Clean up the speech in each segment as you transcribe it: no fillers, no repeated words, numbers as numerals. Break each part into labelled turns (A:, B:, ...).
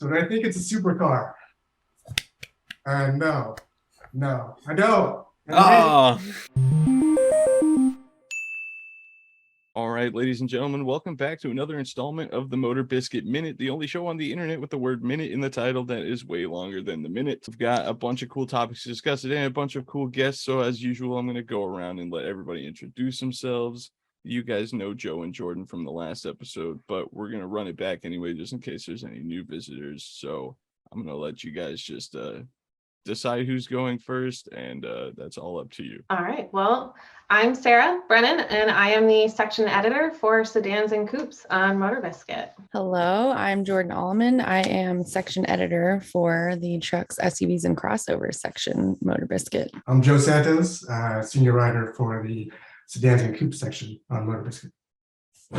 A: but I think it's a supercar. No, I don't.
B: Ah. All right, ladies and gentlemen, welcome back to another installment of the MotorBiscuit Minute, the only show on the internet with the word minute in the title that is way longer than the minute. We've got a bunch of cool topics to discuss today and a bunch of cool guests. So as usual, I'm going to go around and let everybody introduce themselves. You guys know Joe and Jordan from the last episode, but we're going to run it back anyway, just in case there's any new visitors. So I'm going to let you guys just decide who's going first, and that's all up to you.
C: All right. Well, I'm Sarah Brennan, and I am the section editor for sedans and coupes on MotorBiscuit.
D: Hello, I'm Jordan Allman. I am section editor for the trucks, SUVs, and crossovers section, MotorBiscuit.
A: I'm Joe Santos, senior writer for the sedans and coupe section on MotorBiscuit.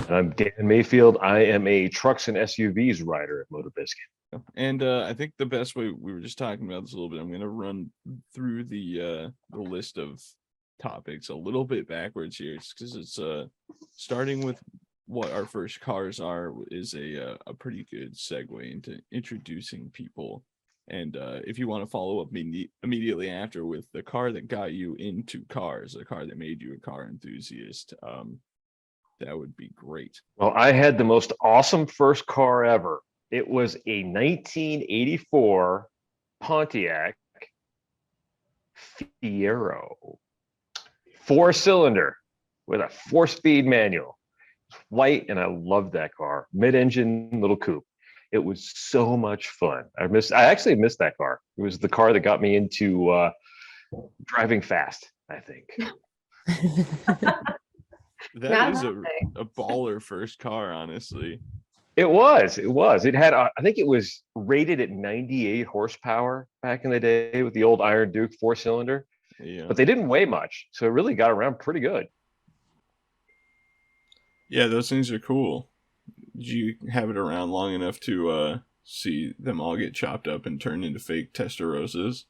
E: I'm Dan Mayfield. I am a trucks and SUVs writer at MotorBiscuit.
B: And I think the best way, we were just talking about this a little bit, I'm going to run through the list of topics a little bit backwards here, because it's starting with what our first cars are is a pretty good segue into introducing people. And if you want to follow up immediately after with the car that got you into cars, the car that made you a car enthusiast, that would be great.
E: Well, I had the most awesome first car ever. It was a 1984 Pontiac Fiero, 4-cylinder with a 4-speed manual. White, and I loved that car. Mid-engine little coupe. It was so much fun. I actually missed that car. It was the car that got me into driving fast, I think.
B: That is a baller first car, honestly.
E: It was. It had, I think it was rated at 98 horsepower back in the day with the old Iron Duke 4-cylinder.
B: Yeah.
E: But they didn't weigh much, so it really got around pretty good.
B: Yeah, those things are cool. Did you have it around long enough to see them all get chopped up and turned into fake Testarossas?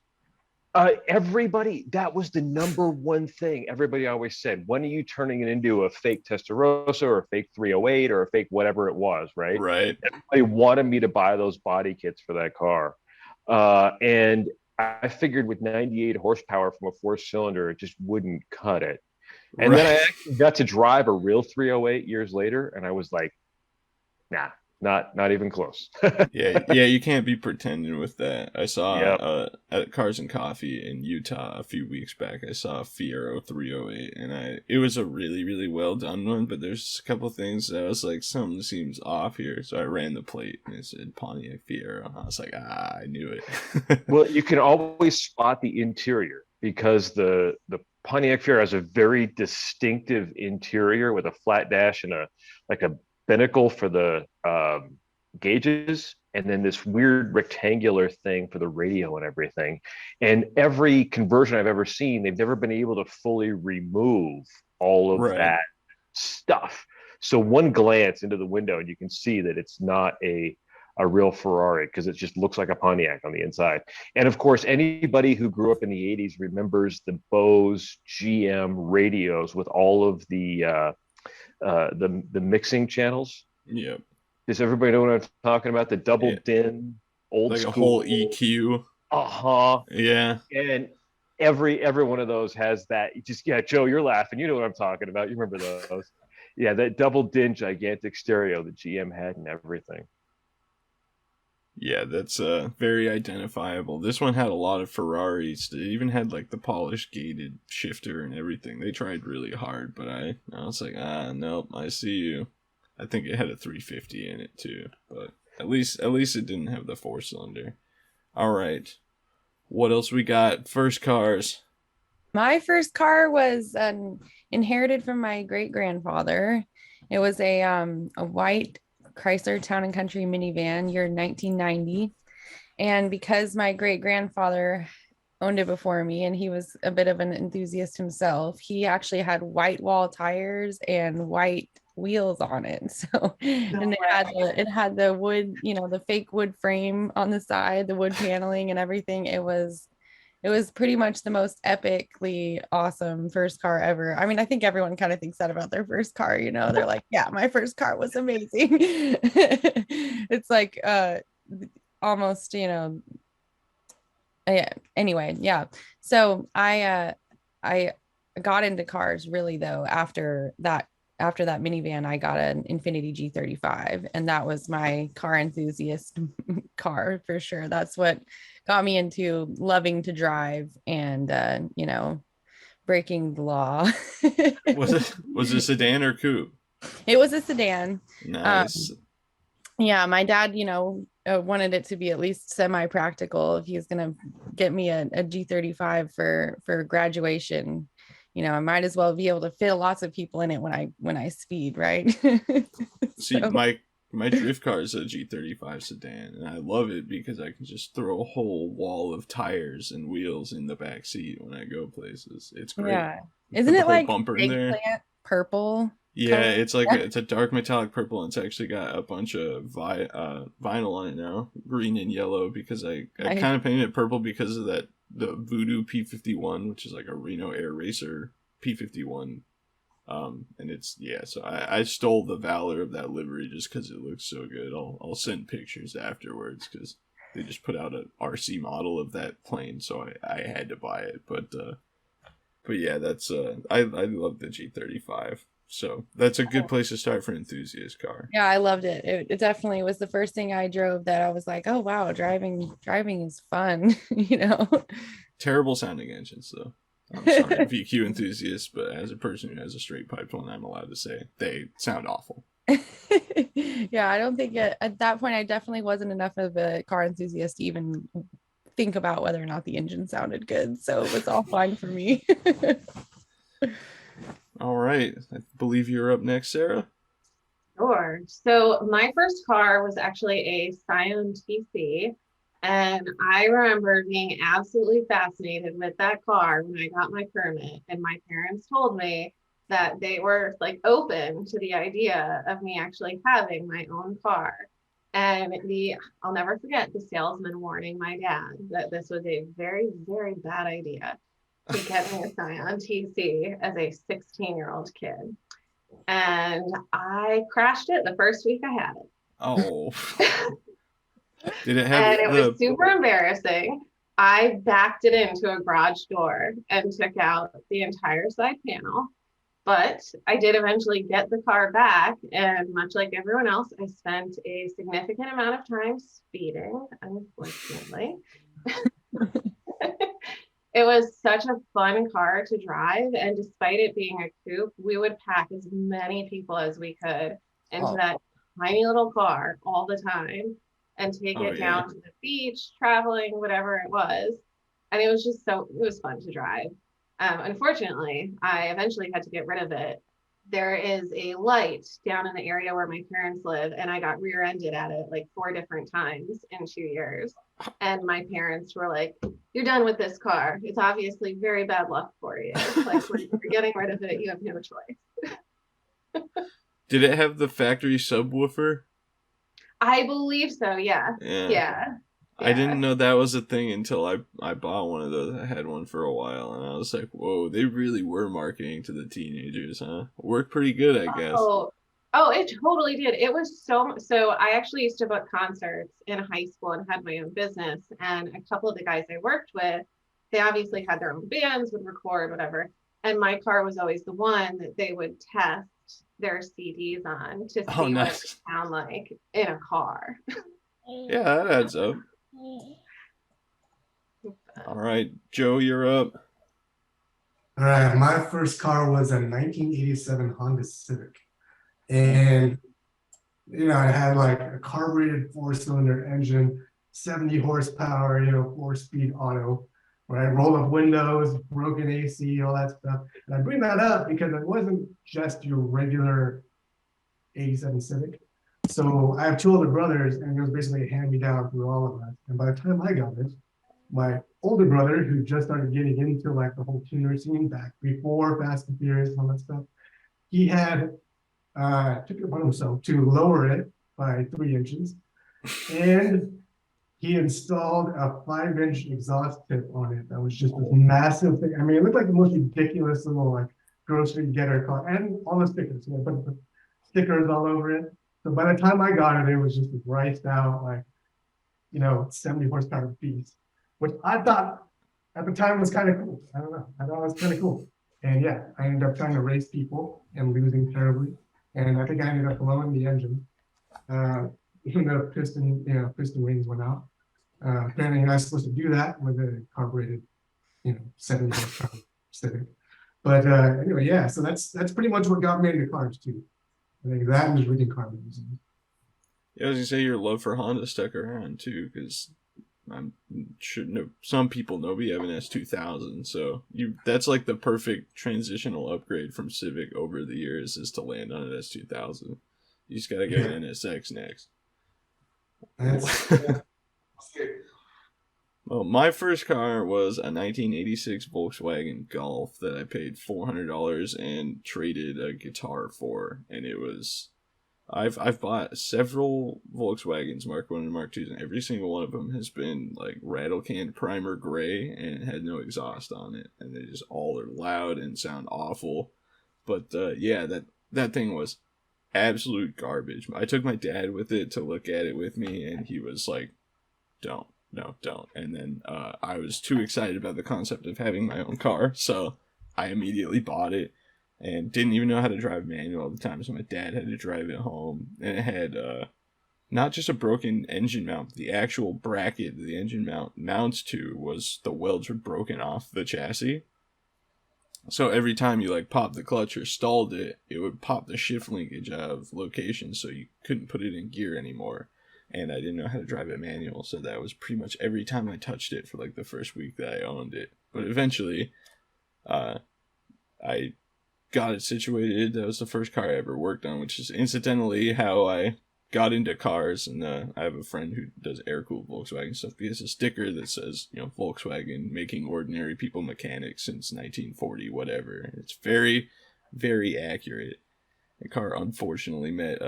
E: Everybody, that was the number one thing everybody always said. When are you turning it into a fake Testarossa or a fake 308 or a fake whatever it was, right?
B: Right.
E: They wanted me to buy those body kits for that car. And I figured with 98 horsepower from a 4-cylinder, it just wouldn't cut it. And then I actually got to drive a real 308 years later, and I was like, nah. Not even close.
B: yeah, you can't be pretending with that. I saw at Cars and Coffee in Utah a few weeks back, I saw a Fiero 308, and it was a really, really well done one, but there's a couple things that I was like, something seems off here. So I ran the plate and it said Pontiac Fiero. I was like, I knew it.
E: Well, you can always spot the interior because the Pontiac Fiero has a very distinctive interior with a flat dash and a binnacle for the gauges, and then this weird rectangular thing for the radio and everything. And every conversion I've ever seen, they've never been able to fully remove all of that stuff. So one glance into the window and you can see that it's not a real Ferrari, because it just looks like a Pontiac on the inside. And of course, anybody who grew up in the 80s remembers the Bose GM radios with all of the mixing channels.
B: Yeah.
E: Does everybody know what I'm talking about? The double din, old
B: like
E: school.
B: A whole EQ.
E: Yeah. And every one of those has that. Joe, you're laughing. You know what I'm talking about. You remember those? Yeah, that double din gigantic stereo that GM had and everything.
B: Yeah, that's very identifiable. This one had a lot of Ferraris. It even had like the polished gated shifter and everything. They tried really hard, but I was like, nope, I see you. I think it had a 350 in it too, but at least it didn't have the 4-cylinder. All right, what else we got? First cars.
D: My first car was inherited from my great-grandfather. It was a white Chrysler Town and Country minivan, year 1990. And because my great-grandfather owned it before me and he was a bit of an enthusiast himself, he actually had white wall tires and white wheels on it. So and it had the wood, the fake wood frame on the side, the wood paneling and everything. It was pretty much the most epically awesome first car ever. I mean, I think everyone kind of thinks that about their first car, they're like, yeah, my first car was amazing. It's like almost, yeah, anyway, yeah. So I got into cars really though after that minivan. I got an Infiniti G35, and that was my car enthusiast car for sure. That's what got me into loving to drive and breaking the law.
B: Was it a sedan or coupe?
D: It was a sedan.
B: Nice.
D: Yeah, my dad, wanted it to be at least semi-practical. If he was gonna get me a G35 for graduation, I might as well be able to fit lots of people in it when I speed, right?
B: See,
D: So-
B: my drift car is a G35 sedan, and I love it because I can just throw a whole wall of tires and wheels in the back seat when I go places. It's great.
D: Yeah.
B: Put
D: Isn't
B: the
D: it
B: whole
D: like
B: bumper in there?
D: eggplant purple?
B: Yeah,
D: color?
B: it's like it's a dark metallic purple, and it's actually got a bunch of vinyl on it now, green and yellow, because I kind of painted it purple because of the Voodoo P51, which is like a Reno Air Racer P51. And so I stole the valor of that livery just because it looks so good. I'll send pictures afterwards because they just put out an RC model of that plane, so I had to buy it. But yeah, that's I love the G35. So that's a good place to start for an enthusiast car.
D: Yeah, I loved it. It definitely was the first thing I drove that I was like, oh wow, driving is fun,
B: Terrible sounding engines though. I'm sorry, VQ enthusiast, but as a person who has a straight piped one, I'm allowed to say they sound awful.
D: Yeah, I don't think at that point I definitely wasn't enough of a car enthusiast to even think about whether or not the engine sounded good. So it was all fine for me.
B: All right. I believe you're up next, Sarah.
C: Sure. So my first car was actually a Scion TC. And I remember being absolutely fascinated with that car when I got my permit. And my parents told me that they were like open to the idea of me actually having my own car. And I'll never forget the salesman warning my dad that this was a very, very bad idea to get me a Scion TC as a 16-year-old kid. And I crashed it the first week I had it.
B: Oh. Did it have
C: and it was super embarrassing. I backed it into a garage door and took out the entire side panel. But I did eventually get the car back. And much like everyone else, I spent a significant amount of time speeding, unfortunately. It was such a fun car to drive. And despite it being a coupe, we would pack as many people as we could into that tiny little car all the time and take it down to the beach, traveling, whatever it was. And it was just it was fun to drive. Unfortunately, I eventually had to get rid of it. There is a light down in the area where my parents live, and I got rear-ended at it like 4 different times in 2 years. And my parents were like, "You're done with this car. It's obviously very bad luck for you. Like, we're getting rid of it. You have no choice."
B: Did it have the factory subwoofer?
C: I believe so. Yeah.
B: I didn't know that was a thing until I bought one of those. I had one for a while, and I was like, whoa, they really were marketing to the teenagers, huh? Worked pretty good, I guess.
C: Oh, it totally did. It was so I actually used to book concerts in high school and had my own business. And a couple of the guys I worked with, they obviously had their own bands, would record, whatever. And my car was always the one that they would test their CDs on to see what it sound like in a car.
B: Yeah, that adds up. All right, Joe, you're up.
A: All right, my first car was a 1987 Honda Civic. And, it had like a carbureted 4-cylinder engine, 70 horsepower, 4-speed auto, right? Roll up windows, broken AC, all that stuff. And I bring that up because it wasn't just your regular 87 Civic. So I have 2 older brothers, and it was basically a hand-me-down through all of us. And by the time I got it, my older brother, who just started getting into like the whole tuner scene back before Fast and Furious and all that stuff, he had took it upon himself to lower it by 3 inches, and he installed a 5-inch exhaust tip on it. That was just this massive thing. I mean, it looked like the most ridiculous little like grocery getter car, and all the stickers, but the stickers all over it. So by the time I got it, it was just riced out, like 70 horsepower beast, which I thought at the time was kind of cool. I don't know. I thought it was kind of cool. And yeah, I ended up trying to race people and losing terribly. And I think I ended up blowing the engine. Even though piston rings went out. Apparently you're not supposed to do that with a carbureted, 70 horsepower Civic. But anyway, yeah, so that's pretty much what got me into cars too. I think that was reading car magazines.
B: Yeah, I was gonna say your love for Honda stuck around too, because I'm sure some people know we have an S2000, so that's like the perfect transitional upgrade from Civic over the years is to land on an S2000. You just gotta get an NSX next. Well, my first car was a 1986 Volkswagen Golf that I paid $400 and traded a guitar for, and it was. I've bought several Volkswagens Mark 1 and Mark 2s, and every single one of them has been like rattle can primer gray and had no exhaust on it, and they just all are loud and sound awful. But yeah, that thing was absolute garbage. I took my dad with it to look at it with me, and he was like, don't. And then I was too excited about the concept of having my own car, so I immediately bought it and didn't even know how to drive manual at the time, so my dad had to drive it home. And it had not just a broken engine mount, the actual bracket the engine mount mounts to was the welds were broken off the chassis. So every time you like popped the clutch or stalled it, it would pop the shift linkage out of location, so you couldn't put it in gear anymore. And I didn't know how to drive it manual, so that was pretty much every time I touched it for like the first week that I owned it. But eventually, I got it situated. That was the first car I ever worked on, which is incidentally how I got into cars. And I have a friend who does air-cooled Volkswagen stuff. He has a sticker that says, Volkswagen making ordinary people mechanics since 1940, whatever. It's very, very accurate. The car unfortunately met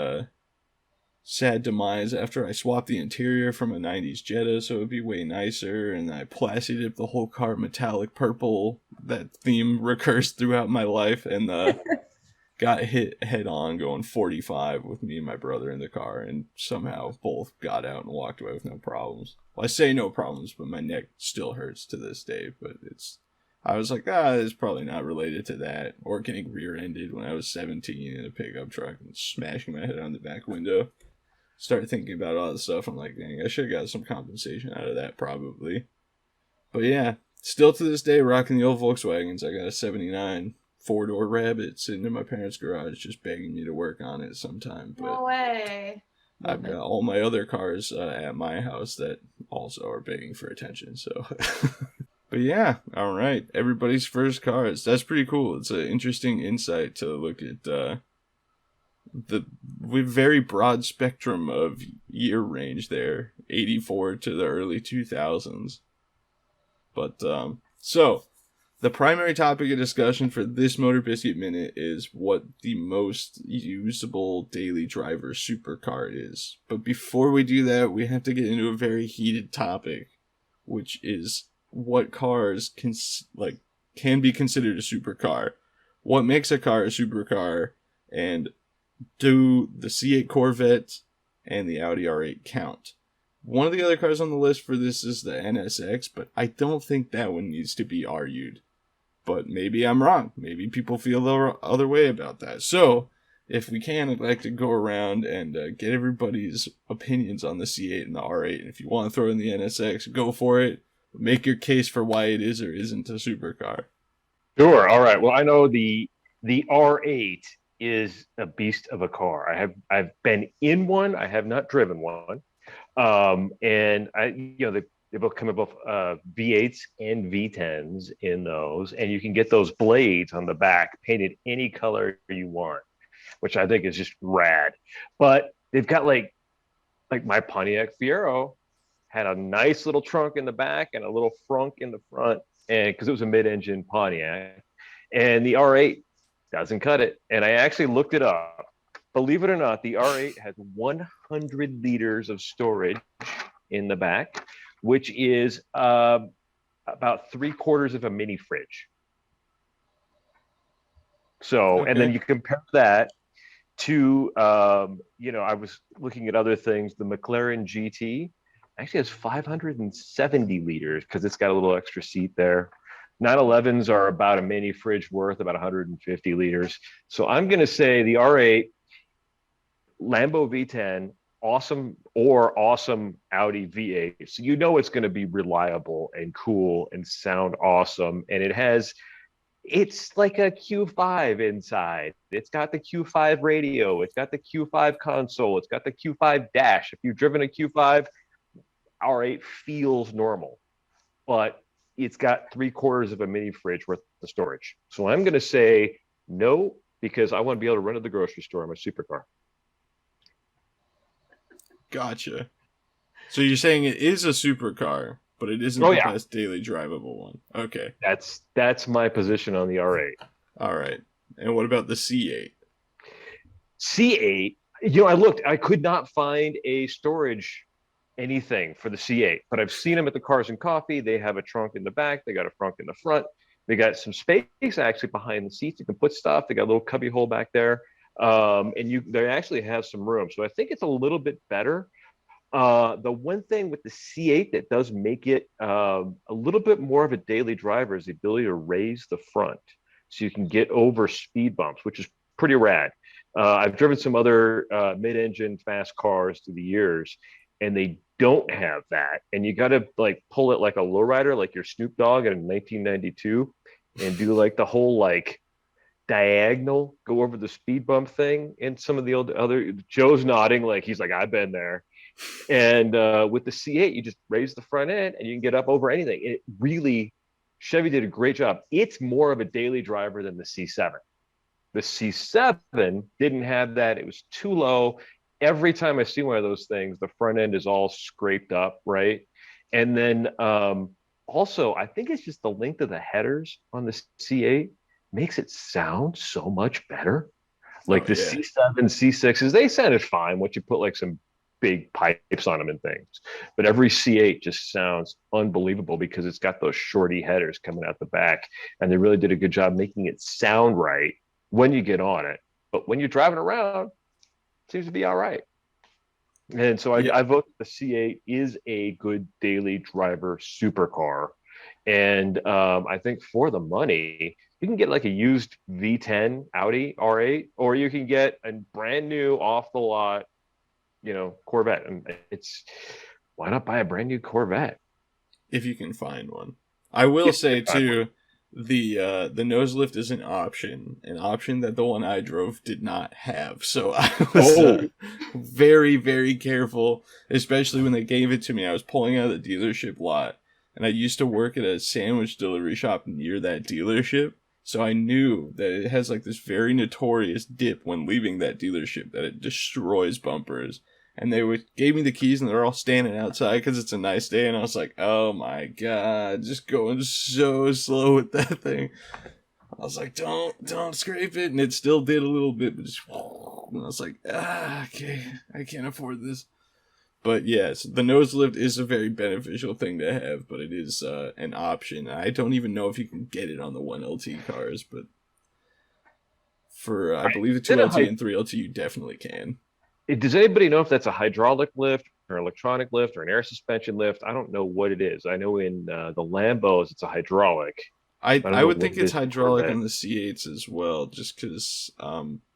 B: sad demise after I swapped the interior from a 90s Jetta so it would be way nicer, and I plastied up the whole car metallic purple. That theme recurs throughout my life, and got hit head on going 45 with me and my brother in the car, and somehow both got out and walked away with no problems. Well, I say no problems, but my neck still hurts to this day. But I was like, it's probably not related to that, or getting rear-ended when I was 17 in a pickup truck and smashing my head on the back window. Started thinking about all this stuff. I'm like, dang, I should have got some compensation out of that probably. But yeah, still to this day rocking the old Volkswagens. I got a 79 4-door Rabbit sitting in my parents' garage just begging me to work on it sometime. But
C: no way.
B: I've got all my other cars at my house that also are begging for attention. So, but yeah, all right. Everybody's first cars. That's pretty cool. It's an interesting insight to look at the very broad spectrum of year range there, 84 to the early 2000s. But so the primary topic of discussion for this MotorBiscuit Minute is what the most usable daily driver supercar is. But before we do that, we have to get into a very heated topic, which is what cars can be considered a supercar. What makes a car a supercar, and do the C8 Corvette and the Audi R8 count? One of the other cars on the list for this is the NSX, but I don't think that one needs to be argued. But maybe I'm wrong. Maybe people feel the other way about that. So, if we can, I'd like to go around and get everybody's opinions on the C8 and the R8. And if you want to throw in the NSX, go for it. Make your case for why it is or isn't a supercar.
E: Sure. All right. Well, I know the R8 is a beast of a car. I've been in one. I have not driven one. And they both come in both V8s and V10s in those, and you can get those blades on the back painted any color you want, which I think is just rad. But they've got like my Pontiac Fiero had a nice little trunk in the back and a little frunk in the front, and because it was a mid-engine Pontiac, and the R8 doesn't cut it. And I actually looked it up. Believe it or not, the R8 has 100 liters of storage in the back, which is about 3/4 of a mini fridge. So, okay. And then you compare that to, I was looking at other things. The McLaren GT actually has 570 liters because it's got a little extra seat there. 911s are about a mini fridge worth, about 150 liters. So I'm going to say the R8, Lambo V10, awesome Audi V8. So you know it's going to be reliable and cool and sound awesome. And it's like a Q5 inside. It's got the Q5 radio. It's got the Q5 console. It's got the Q5 dash. If you've driven a Q5, R8 feels normal, but it's got 3/4 of a mini fridge worth of storage. So I'm going to say no, because I want to be able to run to the grocery store in my supercar.
B: Gotcha. So you're saying it is a supercar, but it isn't the best daily drivable one. Okay.
E: That's my position on the R8.
B: All right. And what about the C8?
E: C8, I could not find a storage anything for the C8, but I've seen them at the Cars and Coffee. They have a trunk in the back. They got a trunk in the front. They got some space actually behind the seats. You can put stuff. They got a little cubby hole back there. They actually have some room. So I think it's a little bit better. The one thing with the C8 that does make it a little bit more of a daily driver is the ability to raise the front so you can get over speed bumps, which is pretty rad. I've driven some other mid-engine fast cars through the years, and they don't have that. And you got to like pull it like a lowrider, like your Snoop Dogg in 1992, and do like the whole like diagonal, go over the speed bump thing. And some of the other Joe's nodding like he's like, I've been there. And with the C8, you just raise the front end and you can get up over anything. It really, Chevy did a great job. It's more of a daily driver than the C7. The C7 didn't have that. It was too low. Every time I see one of those things, the front end is all scraped up, right? And then also, I think it's just the length of the headers on the C8 makes it sound so much better. Like C7, C6s, they sounded fine once you put like some big pipes on them and things. But every C8 just sounds unbelievable because it's got those shorty headers coming out the back. And they really did a good job making it sound right when you get on it. But when you're driving around, it seems to be all right. And so I vote the C8 is a good daily driver supercar. And I think for the money, you can get like a used V10 Audi R8, or you can get a brand new off the lot, Corvette. And why not buy a brand new Corvette?
B: If you can find one. I will say too, the nose lift is an option that the one I drove did not have. So I was very, very careful, especially when they gave it to me. I was pulling out of the dealership lot, and I used to work at a sandwich delivery shop near that dealership. So I knew that it has like this very notorious dip when leaving that dealership that it destroys bumpers. And they gave me the keys, and they're all standing outside because it's a nice day. And I was like, oh my God, just going so slow with that thing. I was like, don't scrape it. And it still did a little bit, but just, and I was like, okay, I can't afford this. But yes, the nose lift is a very beneficial thing to have, but it is an option. I don't even know if you can get it on the 1LT cars, but for, I believe the 2LT and 3LT, you definitely can.
E: Does anybody know if that's a hydraulic lift or electronic lift or an air suspension lift? I don't know what it is. I know in the Lambos, it's a hydraulic.
B: I would think it's hydraulic on the C8s as well, just because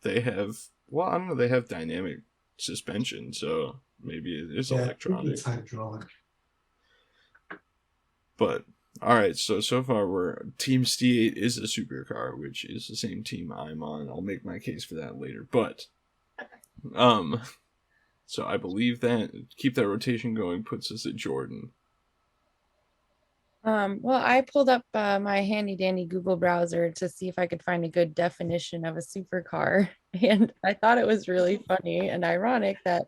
B: they have, I don't know, they have dynamic suspension, so maybe it is electronic.
A: It's hydraulic.
B: But all right, so far Team C8 is a supercar, which is the same team I'm on. I'll make my case for that later, but so I believe that keep that rotation going puts us at Jordan.
D: Well, I pulled up my handy dandy Google browser to see if I could find a good definition of a supercar, and I thought it was really funny and ironic that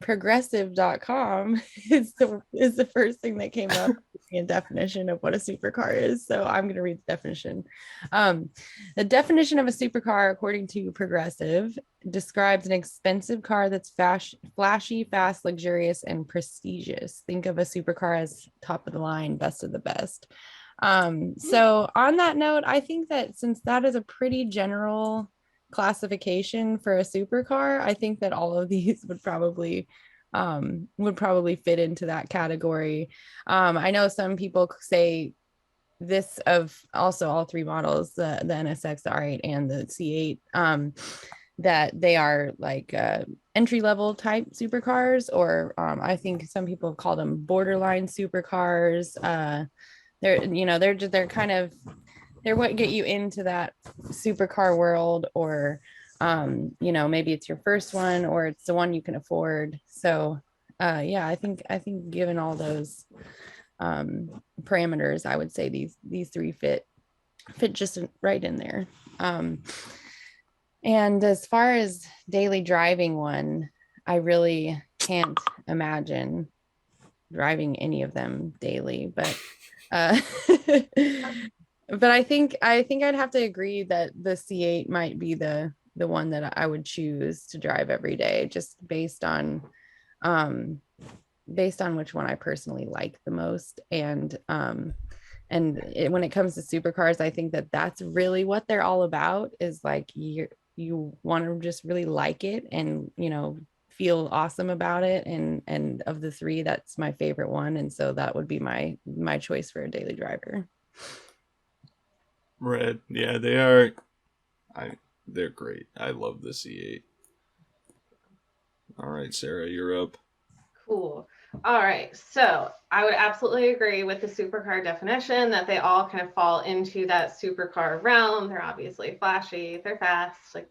D: progressive.com is the first thing that came up in definition of what a supercar is. So I'm going to read the definition. The definition of a supercar, according to Progressive, describes an expensive car that's flashy, fast, luxurious, and prestigious. Think of a supercar as top of the line, best of the best. So on that note, I think that since that is a pretty general classification for a supercar, I think that all of these would probably would probably fit into that category. I know some people say this of also all three models, the NSX, the R8, and the C8, that they are like entry level type supercars, or I think some people call them borderline supercars. They're kind of, they're what get you into that supercar world, or maybe it's your first one or it's the one you can afford. So yeah, I think given all those parameters, I would say these three fit just right in there. And as far as daily driving one, I really can't imagine driving any of them daily, but but I think I'd have to agree that the C8 might be the one that I would choose to drive every day, just based on which one I personally like the most. And when it comes to supercars, I think that that's really what they're all about, is like you want to just really like it and feel awesome about it. And of the three, that's my favorite one, and so that would be my choice for a daily driver.
B: Red, yeah, they are. They're great. I love the C8. All right, Sarah, you're up.
C: Cool. All right. So I would absolutely agree with the supercar definition that they all kind of fall into that supercar realm. They're obviously flashy. They're fast. Like,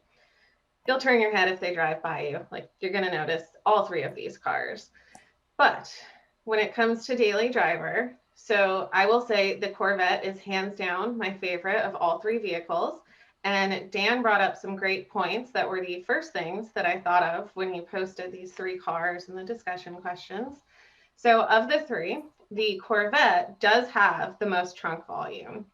C: you'll turn your head if they drive by you. Like, you're going to notice all three of these cars. But when it comes to daily driver, so I will say the Corvette is hands down my favorite of all three vehicles. And Dan brought up some great points that were the first things that I thought of when he posted these three cars and the discussion questions. So of the three, the Corvette does have the most trunk volume.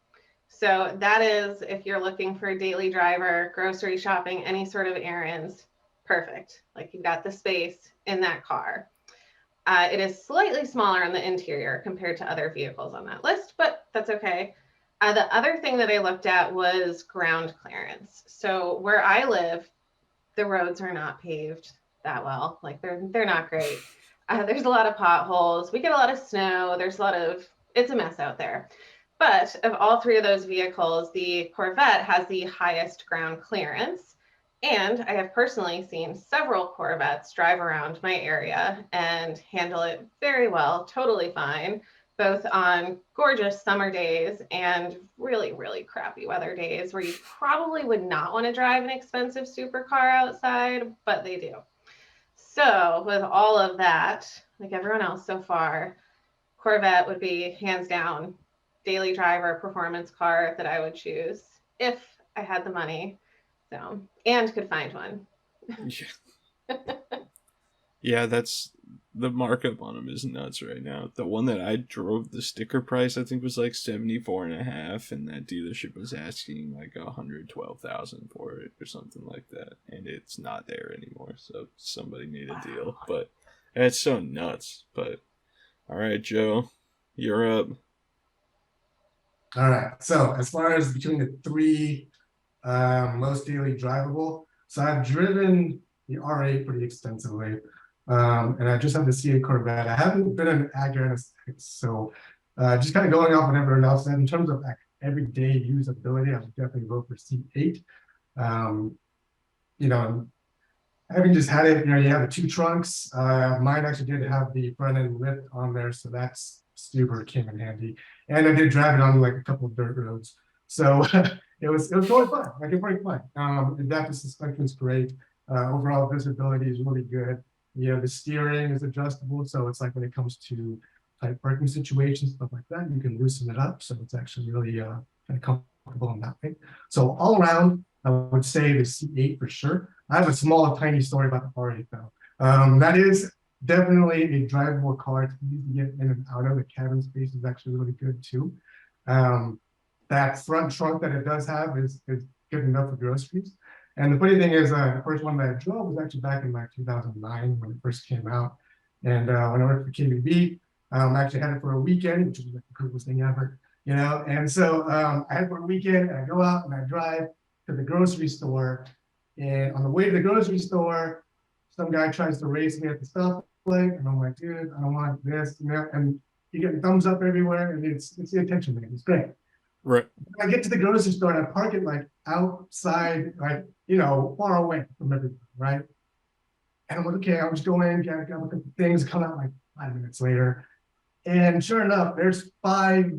C: So that is, if you're looking for a daily driver, grocery shopping, any sort of errands, perfect. Like, you've got the space in that car. It is slightly smaller on the interior compared to other vehicles on that list, but that's okay. The other thing that I looked at was ground clearance. So where I live, the roads are not paved that well. Like, they're not great. There's a lot of potholes. We get a lot of snow. It's a mess out there. But of all three of those vehicles, the Corvette has the highest ground clearance. And I have personally seen several Corvettes drive around my area and handle it very well, totally fine, both on gorgeous summer days and really, really crappy weather days where you probably would not want to drive an expensive supercar outside, but they do. So with all of that, like everyone else so far, Corvette would be hands down daily driver performance car that I would choose if I had the money, so, and could find one.
B: Yeah, that's the markup on them is nuts right now. The one that I drove, the sticker price I think was like 74.5, and that dealership was asking like 112,000 for it or something like that, and it's not there anymore. So somebody made a deal, but it's so nuts. But all right, Joe, you're up.
A: All right. So as far as between the three most daily drivable, so I've driven the R8 pretty extensively, and I just have the C8 Corvette. I haven't been an Acura, so just kind of going off what everyone else said in terms of everyday usability, I would definitely vote for C8. Having just had it, you have the two trunks. Mine actually did have the front end lift on there, so that's super came in handy. And I did drive it on like a couple of dirt roads, so it was totally fun. Like, it's pretty fun. Adaptive suspension is great. Overall visibility is really good. The steering is adjustable, so it's like when it comes to tight parking situations, stuff like that, you can loosen it up. So it's actually really kind of comfortable in that way. So all around, I would say the C8 for sure. I have a small, tiny story about the R8 though. That is definitely a drivable car. It's easy to get in and out of. The cabin space is actually really good too. That front trunk that it does have is good enough for groceries. And the funny thing is, the first one that I drove was actually back in like 2009 when it first came out. And when I worked for KBB, I actually had it for a weekend, which was like the coolest thing ever, And so I had it for a weekend, and I go out and I drive to the grocery store. And on the way to the grocery store, some guy tries to race me at the plate, and I'm like, dude, I don't want this and that, and you get thumbs up everywhere, and it's the attention thing. It's great.
B: Right.
A: I get to the grocery store and I park it like outside, like, far away from everything, right? And I'm like, okay, I'll just go in, get a couple things, come out like 5 minutes later. And sure enough, there's 5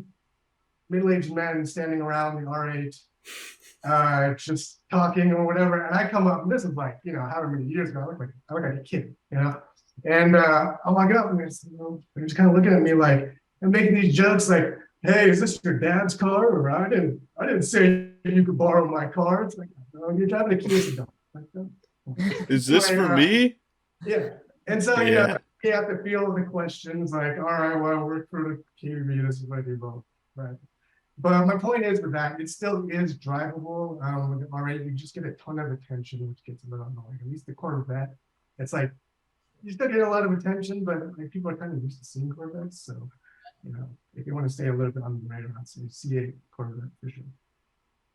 A: middle-aged men standing around the R8, just talking or whatever. And I come up, and this is like, however many years ago, I look like a kid, And I walk up, and they're just kind of looking at me like, and making these jokes like, hey, is this your dad's car? Or I didn't say you could borrow my car. It's like, no, you're driving a Kia Sedan.
B: Is this for me?
A: Yeah. And so,
B: Yeah.
A: you have to feel the questions like, all right, well, I work for the KV, this is what I do both. Right. But my point is with that, it still is drivable. With the R8, you just get a ton of attention, which gets a little annoying. At least the Corvette, it's like, you still get a lot of attention, but like people are kind of used to seeing Corvettes. So, if you want to stay a little bit on the radar, I'd say C8 Corvette for sure.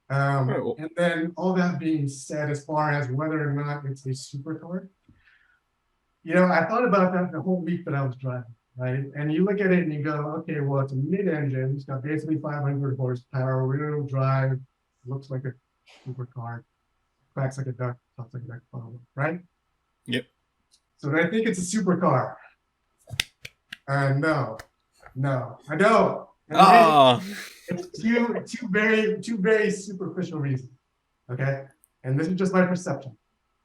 A: And then all that being said, as far as whether or not it's a supercar, I thought about that the whole week that I was driving, right? And you look at it and you go, okay, well, it's a mid-engine. It's got basically 500 horsepower, rear-wheel drive, looks like a supercar, quacks like a duck, talks like a duck, right?
B: Yep.
A: So I think it's a supercar. No, I don't.
B: Ah.
A: It's two very superficial reasons. Okay, and this is just my perception,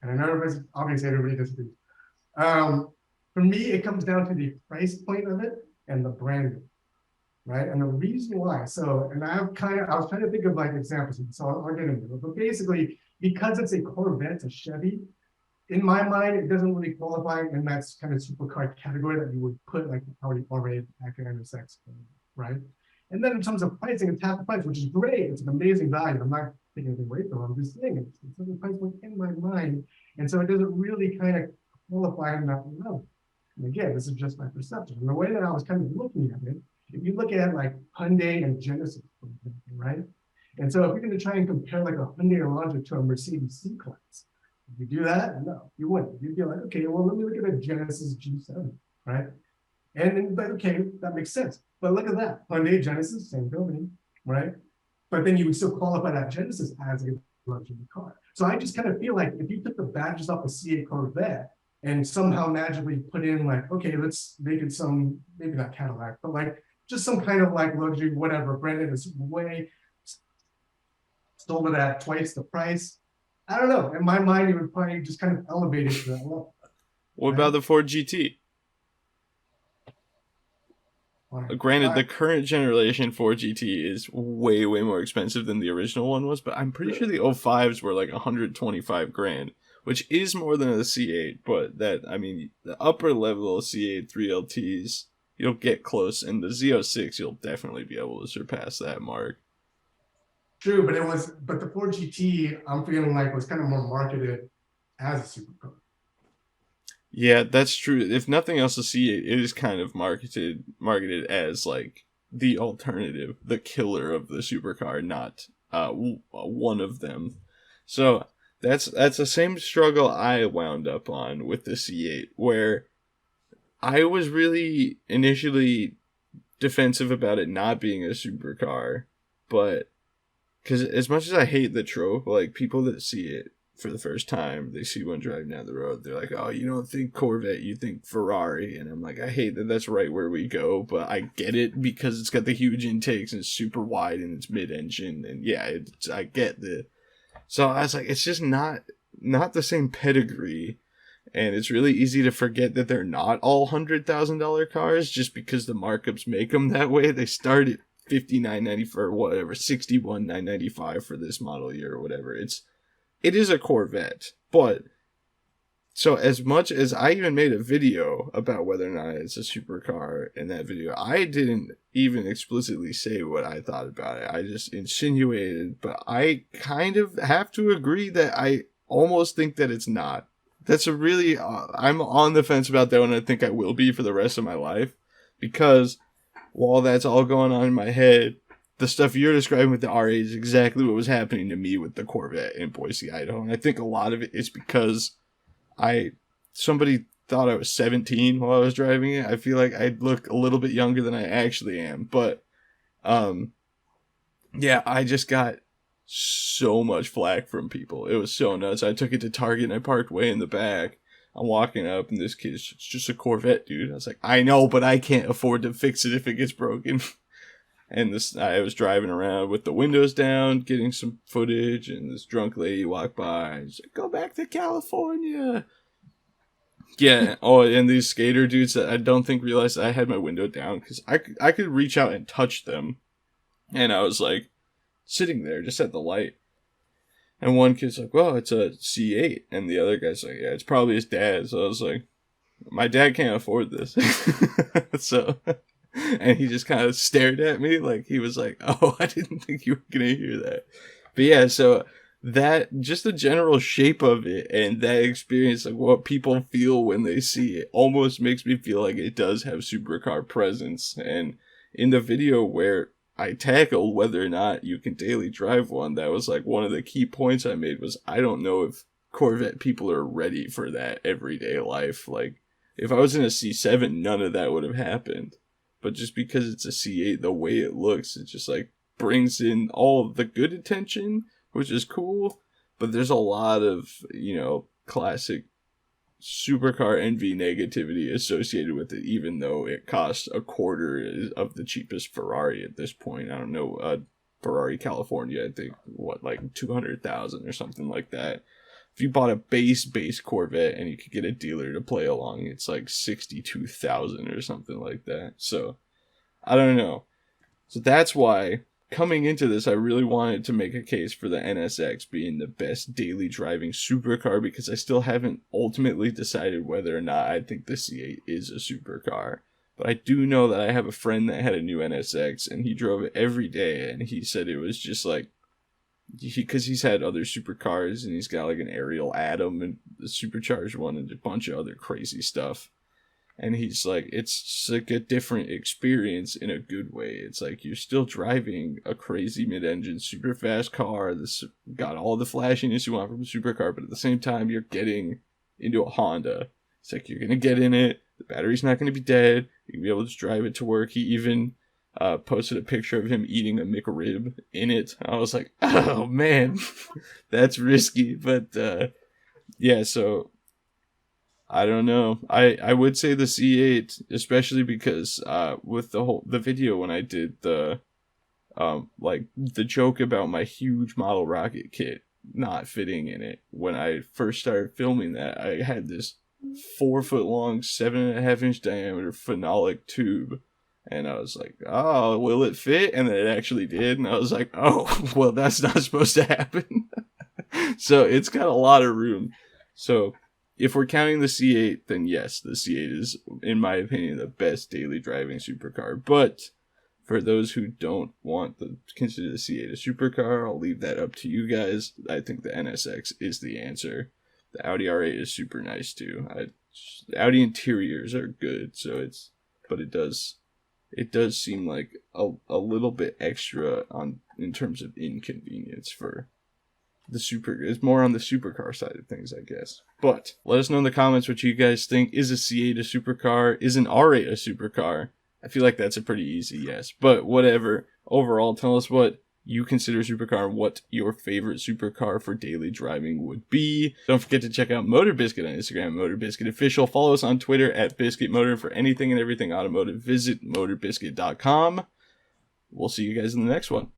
A: and I know everybody disagrees. For me, it comes down to the price point of it and the branding, right? And the reason why. So, and I was trying to think of like examples, so I'll get into it. But basically, because it's a Corvette, it's a Chevy. In my mind, it doesn't really qualify in that kind of supercar category that you would put like Audi R8, Acura NSX, right? And then in terms of pricing, it's half the price, which is great. It's an amazing value. I'm not taking anything away from it. I'm just saying it's a price point in my mind. And so it doesn't really kind of qualify in that level. And again, this is just my perception. And the way that I was kind of looking at it, if you look at like Hyundai and Genesis, right? And so if you're going to try and compare like a Hyundai Elantra to a Mercedes C-Class, if you do that, no, you wouldn't. You'd be like, okay, well, let me look at a Genesis G7, right? And then, but okay, that makes sense. But look at that, Hyundai Genesis, same building, right? But then you would still qualify that Genesis as a luxury car. So I just kind of feel like if you took the badges off a C8 Corvette and somehow magically put in like, okay, let's make it some, maybe not Cadillac, but like just some kind of like luxury, whatever, branded this way, sold it at twice the price. I don't know. In my mind, it would probably just kind of elevate it to that level.
B: What about the Ford GT? Granted, the current generation Ford GT is way more expensive than the original one was, but I'm pretty sure the 05s were like 125 grand, which is more than a C8, but that, I mean, the upper level C8 3LTs, you'll get close, and the Z06, you'll definitely be able to surpass that mark.
A: True, but the Ford GT, I'm feeling like was kind of more marketed as a supercar.
B: Yeah, that's true. If nothing else, the C8, it is kind of marketed as like the alternative, the killer of the supercar, not one of them. So that's the same struggle I wound up on with the C8, where I was really initially defensive about it not being a supercar, but because as much as I hate the trope, like people that see it for the first time, they see one driving down the road, they're like, oh, you don't think Corvette, you think Ferrari. And I'm like, I hate that that's right where we go, but I get it because it's got the huge intakes and it's super wide and it's mid-engine, and yeah, I get the. So I was like, it's just not the same pedigree, and it's really easy to forget that they're not all $100,000 cars just because the markups make them that way. They start at $59.95 or whatever, $61,995 for this model year or whatever. It is a Corvette, but so as much as I even made a video about whether or not it's a supercar in that video, I didn't even explicitly say what I thought about it. I just insinuated, but I kind of have to agree that I almost think that it's not. That's a really, I'm on the fence about that one. I think I will be for the rest of my life, because while that's all going on in my head, the stuff you're describing with the R8 is exactly what was happening to me with the Corvette in Boise, Idaho. And I think a lot of it is because somebody thought I was 17 while I was driving it. I feel like I'd look a little bit younger than I actually am. But yeah, I just got so much flack from people. It was so nuts. I took it to Target and I parked way in the back. I'm walking up and this kid's, it's just a Corvette, dude. I was like, I know, but I can't afford to fix it if it gets broken. And I was driving around with the windows down, getting some footage, and this drunk lady walked by. She's like, "Go back to California." Yeah. Oh, and these skater dudes that I don't think realized I had my window down because I could reach out and touch them, and I was like sitting there just at the light. And one kid's like, "Well, it's a C8," and the other guy's like, "Yeah, it's probably his dad." So I was like, "My dad can't afford this." So. And he just kind of stared at me like he was like, "Oh, I didn't think you were gonna hear that." But yeah, so that just the general shape of it and that experience, like what people feel when they see it, almost makes me feel like it does have supercar presence. And in the video where I tackled whether or not you can daily drive one, that was like one of the key points I made was I don't know if Corvette people are ready for that everyday life. Like if I was in a C7, none of that would have happened. But just because it's a C8, the way it looks, it just like brings in all of the good attention, which is cool. But there's a lot of, classic supercar envy negativity associated with it, even though it costs a quarter of the cheapest Ferrari at this point. I don't know, Ferrari California, I think, like 200,000 or something like that. If you bought a base Corvette and you could get a dealer to play along, it's like 62,000 or something like that. So I don't know. So that's why coming into this, I really wanted to make a case for the NSX being the best daily driving supercar because I still haven't ultimately decided whether or not I think the C8 is a supercar. But I do know that I have a friend that had a new NSX and he drove it every day and he said it was just like, because he's had other supercars and he's got like an Ariel Atom and the supercharged one and a bunch of other crazy stuff. And he's like, it's just like a different experience in a good way. It's like you're still driving a crazy mid-engine, super fast car that's got all the flashiness you want from a supercar, but at the same time, you're getting into a Honda. It's like you're going to get in it. The battery's not going to be dead. You can be able to drive it to work. He even posted a picture of him eating a McRib in it. I was like, oh man, that's risky. But yeah, so I don't know. I would say the C8, especially because with the video when I did the like the joke about my huge model rocket kit not fitting in it. When I first started filming that, I had this 4-foot long, 7.5-inch diameter phenolic tube. And I was like, oh, will it fit? And then it actually did. And I was like, oh, well, that's not supposed to happen. So it's got a lot of room. So if we're counting the C8, then yes, the C8 is, in my opinion, the best daily driving supercar. But for those who don't want to consider the C8 a supercar, I'll leave that up to you guys. I think the NSX is the answer. The Audi R8 is super nice too. The Audi interiors are good, but it does seem like a little bit extra in terms of inconvenience for the it's more on the supercar side of things, I guess. But let us know in the comments what you guys think. Is a C8 a supercar? Is an R8 a supercar? I feel like that's a pretty easy yes. But whatever. Overall, tell us what you consider a supercar and what your favorite supercar for daily driving would be. Don't forget to check out MotorBiscuit on Instagram, MotorBiscuit Official. Follow us on Twitter at Biscuit Motor for anything and everything automotive. Visit motorbiscuit.com. We'll see you guys in the next one.